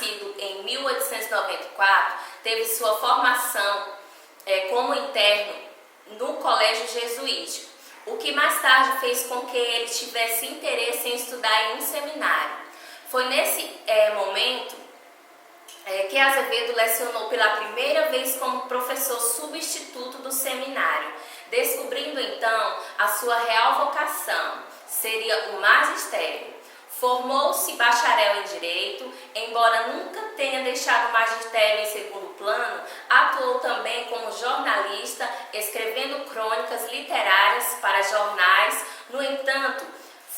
nascido em 1894, teve sua formação como interno no colégio jesuítico, o que mais tarde fez com que ele tivesse interesse em estudar em um seminário. Foi nesse momento que Azevedo lecionou pela primeira vez como professor substituto do seminário, descobrindo então a sua real vocação, seria o magistério. Formou-se bacharel em Direito, embora nunca tenha deixado o magistério em segundo plano, atuou também como jornalista, escrevendo crônicas literárias para jornais. No entanto,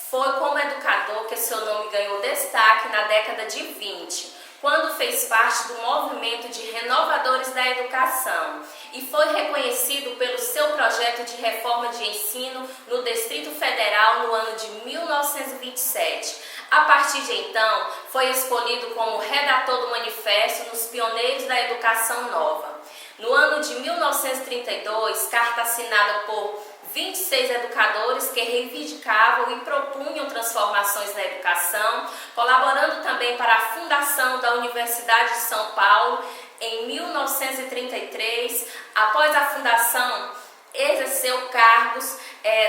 foi como educador que seu nome ganhou destaque na década de 20, quando fez parte do movimento de renovadores da educação e foi reconhecido pelo seu projeto de reforma de ensino no Distrito Federal no ano de 1927. A partir de então, foi escolhido como redator do manifesto nos Pioneiros da Educação Nova. No ano de 1932, carta assinada por 26 educadores que reivindicavam e propunham transformações na educação, colaborando também para a fundação da Universidade de São Paulo em 1933. Após a fundação, exerceu cargos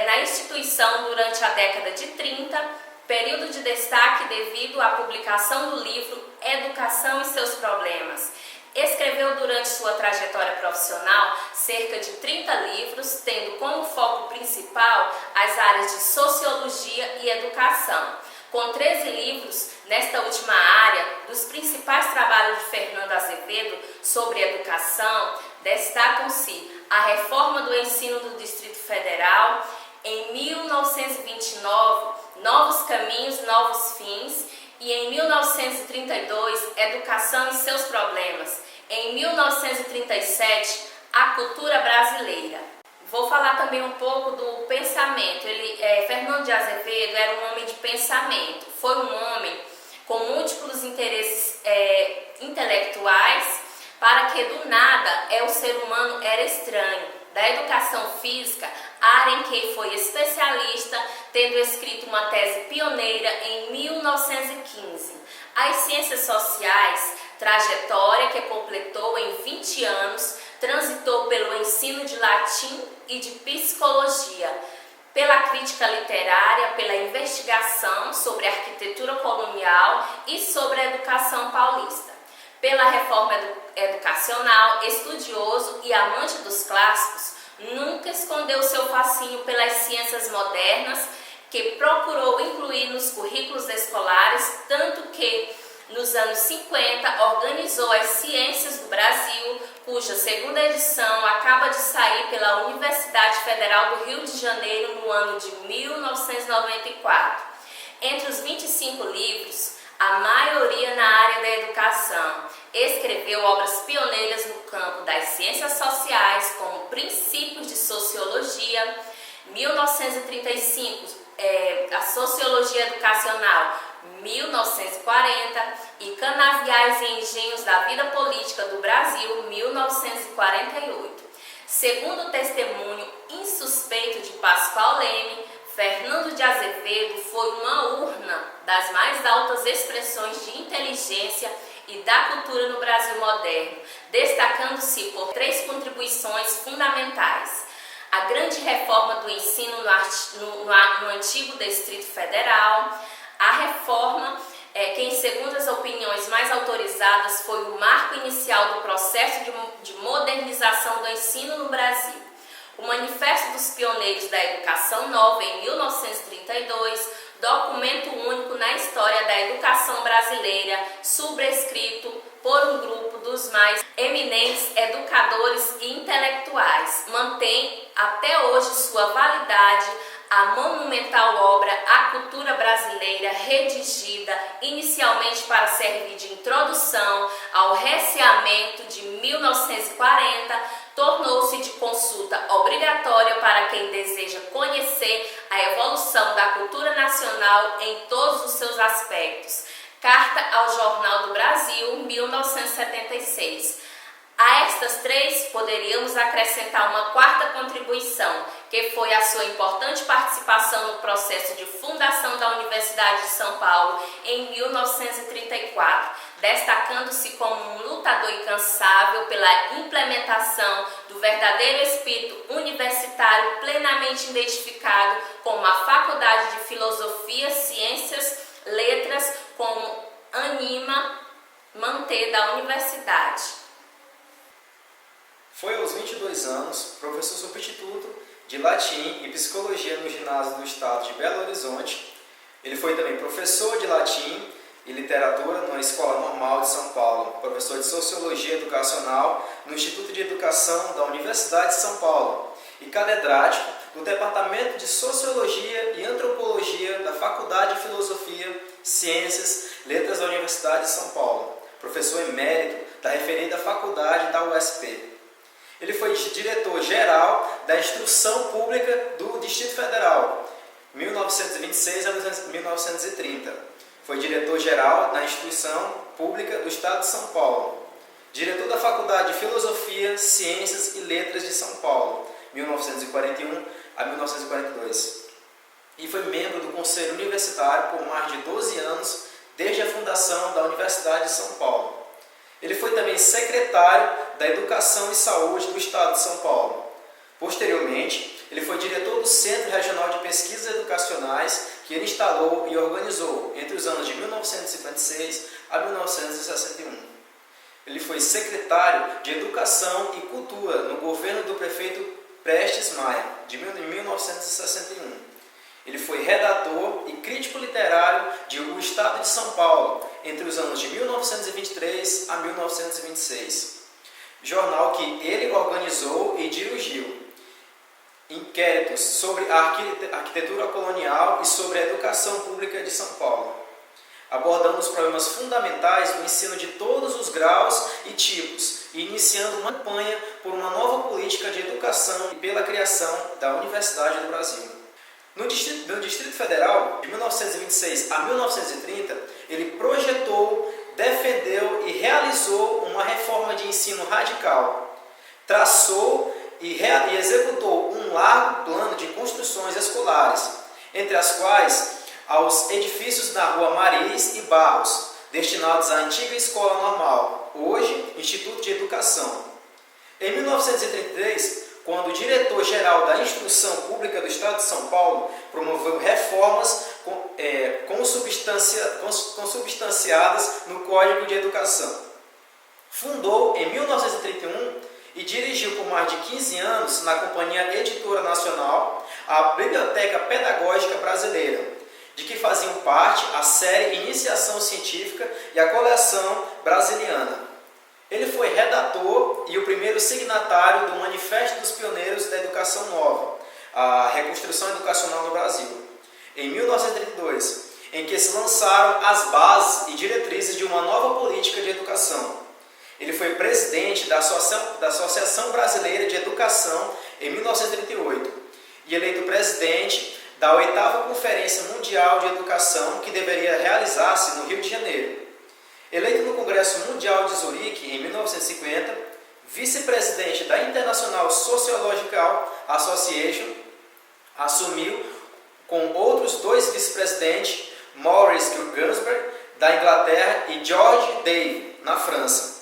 na instituição durante a década de 30, período de destaque devido à publicação do livro Educação e seus Problemas. Escreveu durante sua trajetória profissional cerca de 30 livros, tendo como foco principal as áreas de Sociologia e Educação. Com 13 livros nesta última área, dos principais trabalhos de Fernando Azevedo sobre educação, destacam-se a reforma do ensino do Distrito Federal, em 1929, Novos Caminhos, Novos Fins, e em 1932, Educação e seus Problemas. Em 1937, A Cultura Brasileira. Vou falar também um pouco do pensamento. Fernando de Azevedo era um homem de pensamento. Foi um homem com múltiplos interesses intelectuais, para que do nada o ser humano era estranho. Da educação física, área em que foi especialista, tendo escrito uma tese pioneira em 1915. As ciências sociais, trajetória que completou em 20 anos, transitou pelo ensino de latim e de psicologia, pela crítica literária, pela investigação sobre a arquitetura colonial e sobre a educação paulista. Pela reforma educacional, estudioso e amante dos clássicos, nunca escondeu seu fascínio pelas ciências modernas, que procurou incluir nos currículos escolares, tanto que, nos anos 50, organizou as Ciências do Brasil, cuja segunda edição acaba de sair pela Universidade Federal do Rio de Janeiro no ano de 1994. Entre os 25 livros, a maioria na área da educação, escreveu obras pioneiras no campo das ciências sociais, como Princípios de Sociologia, 1935, a Sociologia Educacional, 1940, e Canaviais e Engenhos da Vida Política do Brasil, 1948. Segundo o testemunho insuspeito de Pascoal Leme, Fernando de Azevedo foi uma urna das mais altas expressões de inteligência e da cultura no Brasil moderno, destacando-se por 3 contribuições fundamentais: a grande reforma do ensino no antigo Distrito Federal, a reforma que, em segundo as opiniões mais autorizadas, foi o marco inicial do processo de modernização do ensino no Brasil. O Manifesto dos Pioneiros da Educação Nova, em 1932, documento único na história da educação brasileira, subscrito por um grupo dos mais eminentes educadores e intelectuais. Mantém até hoje sua validade a monumental obra A Cultura Brasileira, redigida inicialmente para servir de introdução ao Receamento de 1940, tornou-se de consulta obrigatória para quem deseja conhecer a evolução da cultura nacional em todos os seus aspectos. Carta ao Jornal do Brasil, 1976. A estas 3 poderíamos acrescentar uma 4ª contribuição, que foi a sua importante participação no processo de fundação da Universidade de São Paulo em 1934. destacando-se como um lutador incansável pela implementação do verdadeiro espírito universitário plenamente identificado como a Faculdade de Filosofia, Ciências, Letras, como anima manter da universidade. Foi aos 22 anos professor substituto de latim e psicologia no ginásio do estado de Belo Horizonte. Ele foi também professor de latim e literatura na Escola Normal de São Paulo, professor de Sociologia Educacional no Instituto de Educação da Universidade de São Paulo e catedrático do Departamento de Sociologia e Antropologia da Faculdade de Filosofia, Ciências, Letras da Universidade de São Paulo, professor emérito da referida faculdade da USP. Ele foi diretor-geral da Instrução Pública do Distrito Federal, 1926 a 1930. Foi diretor-geral da Instituição Pública do Estado de São Paulo. Diretor da Faculdade de Filosofia, Ciências e Letras de São Paulo, 1941 a 1942. E foi membro do Conselho Universitário por mais de 12 anos, desde a fundação da Universidade de São Paulo. Ele foi também secretário da Educação e Saúde do Estado de São Paulo. Posteriormente, ele foi diretor do Centro Regional de Pesquisas Educacionais, que ele instalou e organizou entre os anos de 1956 a 1961. Ele foi secretário de Educação e Cultura no governo do prefeito Prestes Maia, de 1961. Ele foi redator e crítico literário de O Estado de São Paulo, entre os anos de 1923 a 1926. Jornal que ele organizou e dirigiu inquéritos sobre a arquitetura colonial e sobre a educação pública de São Paulo, abordando os problemas fundamentais do ensino de todos os graus e tipos, e iniciando uma campanha por uma nova política de educação e pela criação da Universidade do Brasil. No Distrito Federal, de 1926 a 1930, ele projetou, defendeu e realizou uma reforma de ensino radical. Traçou e executou um largo plano de construções escolares, entre as quais aos edifícios na Rua Maris e Barros, destinados à antiga Escola Normal, hoje Instituto de Educação. Em 1933, quando o diretor-geral da Instrução Pública do Estado de São Paulo promoveu reformas consubstanciadas no Código de Educação. Fundou em 1931 e dirigiu por mais de 15 anos, na Companhia Editora Nacional, a Biblioteca Pedagógica Brasileira, de que faziam parte a série Iniciação Científica e a Coleção Brasiliana. Ele foi redator e o primeiro signatário do Manifesto dos Pioneiros da Educação Nova, a reconstrução educacional no Brasil, em 1932, em que se lançaram as bases e diretrizes de uma nova política de educação. Ele foi presidente da Associação Brasileira de Educação em 1938 e eleito presidente da 8ª Conferência Mundial de Educação, que deveria realizar-se no Rio de Janeiro. Eleito no Congresso Mundial de Zurique em 1950, vice-presidente da International Sociological Association, assumiu com outros 2 vice-presidentes, Maurice Ginsberg, da Inglaterra, e George Davy, na França,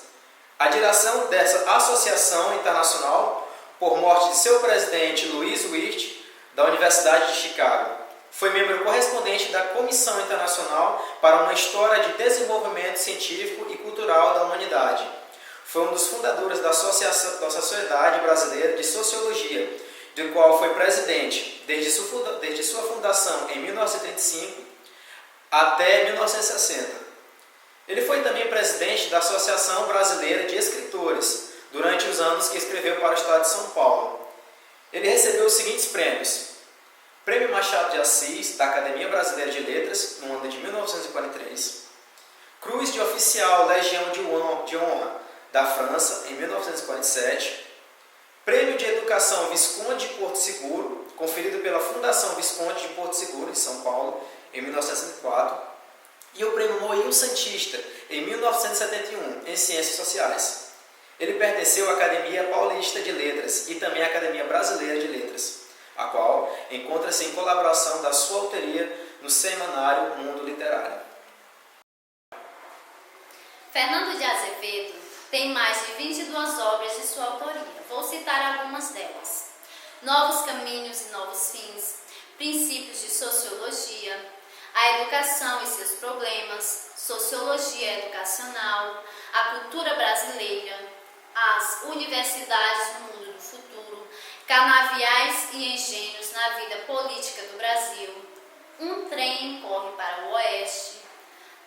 a direção dessa associação internacional por morte de seu presidente Louis Wirth, da Universidade de Chicago. Foi membro correspondente da Comissão Internacional para uma História de Desenvolvimento Científico e Cultural da Humanidade. Foi um dos fundadores da Sociedade Brasileira de Sociologia, do qual foi presidente desde sua fundação em 1935 até 1960. Ele foi também presidente da Associação Brasileira de Escritores, durante os anos que escreveu para o Estado de São Paulo. Ele recebeu os seguintes prêmios: Prêmio Machado de Assis, da Academia Brasileira de Letras, no ano de 1943, Cruz de Oficial Legião de Honra, da França, em 1947, Prêmio de Educação Visconde de Porto Seguro, conferido pela Fundação Visconde de Porto Seguro, de São Paulo, em 1904, e o Prêmio Moinho Santista, em 1971, em Ciências Sociais. Ele pertenceu à Academia Paulista de Letras e também à Academia Brasileira de Letras, a qual encontra-se em colaboração da sua autoria no semanário Mundo Literário. Fernando de Azevedo tem mais de 22 obras de sua autoria. Vou citar algumas delas: Novos Caminhos e Novos Fins, Princípios de Sociologia, A Educação e seus Problemas, Sociologia Educacional, A Cultura Brasileira, As Universidades no Mundo do Futuro, Canaviais e Engenhos na Vida Política do Brasil, Um Trem Corre para o Oeste,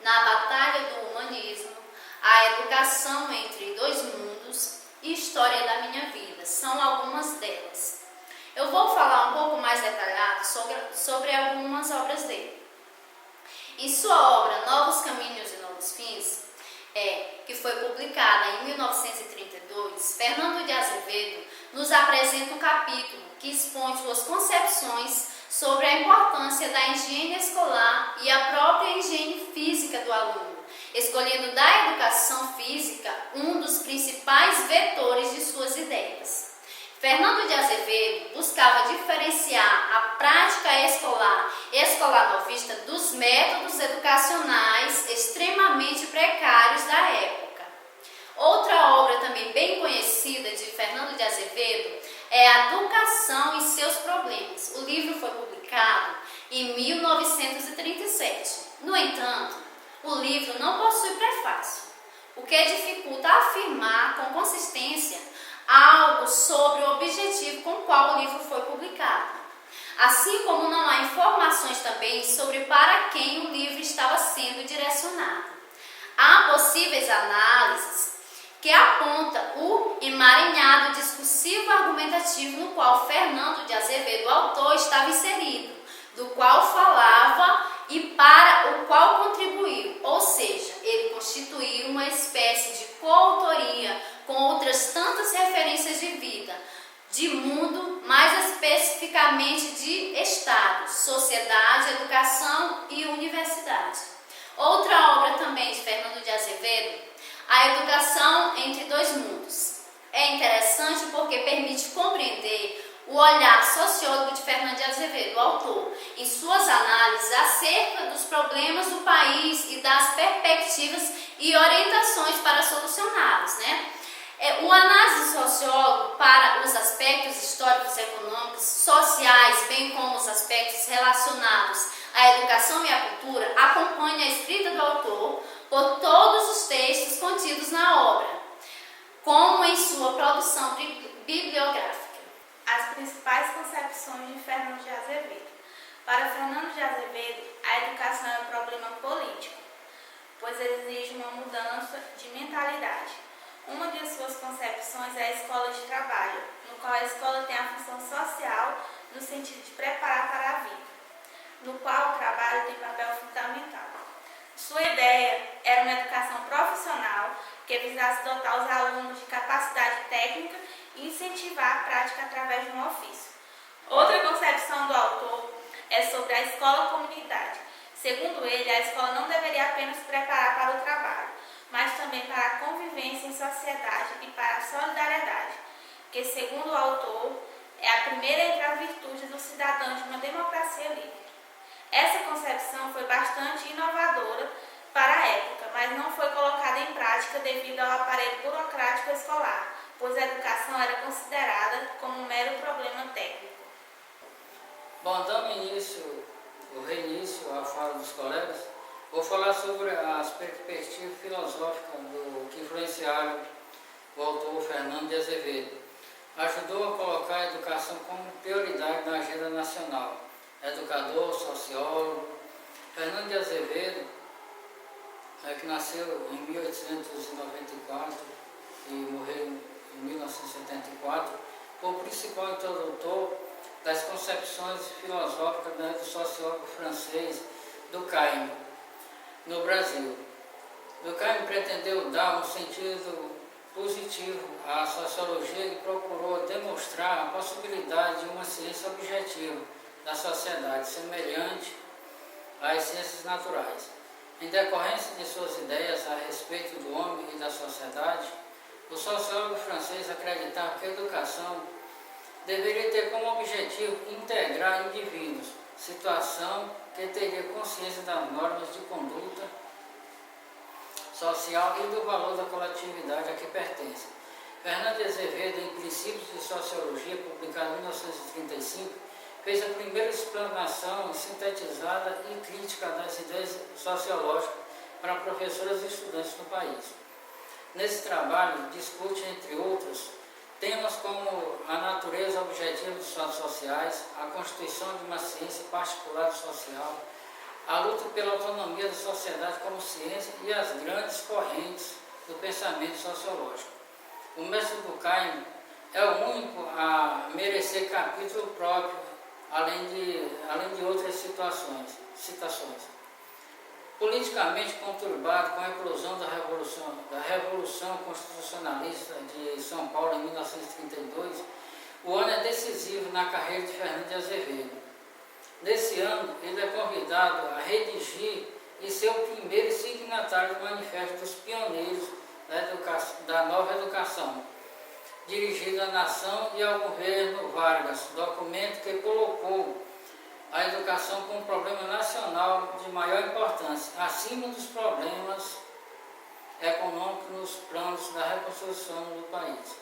Na Batalha do Humanismo, A Educação entre Dois Mundos e História da Minha Vida. São algumas delas. Eu vou falar um pouco mais detalhado sobre algumas obras dele. Em sua obra Novos Caminhos e Novos Fins, que foi publicada em 1932, Fernando de Azevedo nos apresenta um capítulo que expõe suas concepções sobre a importância da higiene escolar e a própria higiene física do aluno, escolhendo da educação física um dos principais vetores de suas ideias. Fernando de Azevedo buscava diferenciar a prática escolar novista dos métodos educacionais extremamente precários da época. Outra obra também bem conhecida de Fernando de Azevedo é A Educação e seus Problemas. O livro foi publicado em 1937. No entanto, o livro não possui prefácio, o que dificulta afirmar com consistência algo sobre o objetivo com o qual o livro foi publicado. Assim como não há informações também sobre para quem o livro estava sendo direcionado. Há possíveis análises que apontam o emaranhado discursivo argumentativo no qual Fernando de Azevedo, o autor, estava inserido, do qual falava e para o qual contribuiu, ou seja, ele constituiu uma espécie de coautoria com outras tantas referências de vida, de mundo, mais especificamente de Estado, sociedade, educação e universidade. Outra obra também de Fernando de Azevedo, A Educação entre Dois Mundos. É interessante porque permite compreender o olhar sociólogo de Fernando de Azevedo, o autor, em suas análises acerca dos problemas do país e das perspectivas e orientações para solucioná-los, O análise sociólogo para os aspectos históricos, econômicos, sociais, bem como os aspectos relacionados à educação e à cultura, acompanha a escrita do autor por todos os textos contidos na obra, como em sua produção bibliográfica. As principais concepções de Fernando de Azevedo. Para Fernando de Azevedo, a educação é um problema político, pois exige uma mudança de mentalidade. Uma de suas concepções é a escola de trabalho, no qual a escola tem a função social no sentido de preparar para a vida, no qual o trabalho tem papel fundamental. Sua ideia era uma educação profissional que visasse dotar os alunos de capacidade técnica e incentivar a prática através de um ofício. Outra concepção do autor é sobre a escola-comunidade. Segundo ele, a escola não deveria apenas preparar para o trabalho, mas também para a convivência em sociedade e para a solidariedade, que, segundo o autor, é a primeira entre as virtudes do cidadão de uma democracia livre. Essa concepção foi bastante inovadora para a época, mas não foi colocada em prática devido ao aparelho burocrático escolar, pois a educação era considerada como um mero problema técnico. Bom, dando reinício à fala dos colegas, vou falar sobre as perspectivas filosóficas que influenciaram o autor Fernando de Azevedo. Ajudou a colocar a educação como prioridade na agenda nacional. Educador, sociólogo. Fernando de Azevedo, que nasceu em 1894 e morreu em 1974, foi o principal introdutor das concepções filosóficas do sociólogo francês Durkheim no Brasil. Durkheim pretendeu dar um sentido positivo à sociologia e procurou demonstrar a possibilidade de uma ciência objetiva da sociedade, semelhante às ciências naturais. Em decorrência de suas ideias a respeito do homem e da sociedade, o sociólogo francês acreditava que a educação deveria ter como objetivo integrar indivíduos, situação que teria consciência das normas de conduta social e do valor da coletividade a que pertence. Fernando de Azevedo, em Princípios de Sociologia, publicado em 1935, fez a primeira explanação sintetizada e crítica das ideias sociológicas para professoras e estudantes no país. Nesse trabalho, discute, entre outros, temas como a natureza objetiva dos fatos sociais, a constituição de uma ciência particular do social, a luta pela autonomia da sociedade como ciência e as grandes correntes do pensamento sociológico. O método Durkheim é o único a merecer capítulo próprio, além de outras citações. Politicamente conturbado com a eclosão da Revolução Constitucionalista de São Paulo em 1932, o ano é decisivo na carreira de Fernando de Azevedo. Nesse ano, ele é convidado a redigir e ser o primeiro signatário do Manifesto dos Pioneiros da Nova Educação, dirigido à nação e ao governo Vargas, documento que colocou a educação como um problema nacional de maior importância, acima dos problemas econômicos nos planos da reconstrução do país.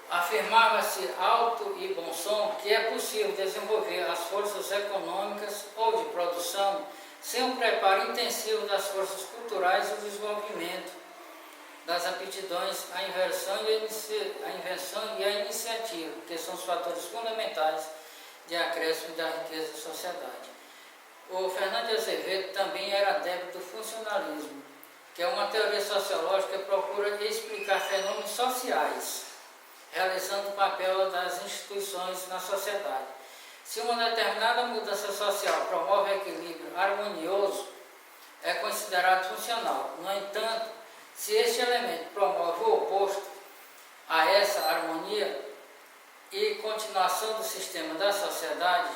Afirmava-se alto e bom som que é possível desenvolver as forças econômicas ou de produção sem o preparo intensivo das forças culturais e o desenvolvimento das aptidões, a invenção e a iniciativa, que são os fatores fundamentais de acréscimo da riqueza da sociedade. O Fernando de Azevedo também era adepto do funcionalismo, que é uma teoria sociológica que procura explicar fenômenos sociais, realizando o papel das instituições na sociedade. Se uma determinada mudança social promove equilíbrio harmonioso, é considerado funcional. No entanto, se este elemento promove o oposto a essa harmonia e continuação do sistema da sociedade,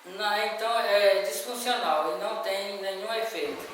então é disfuncional e não tem nenhum efeito.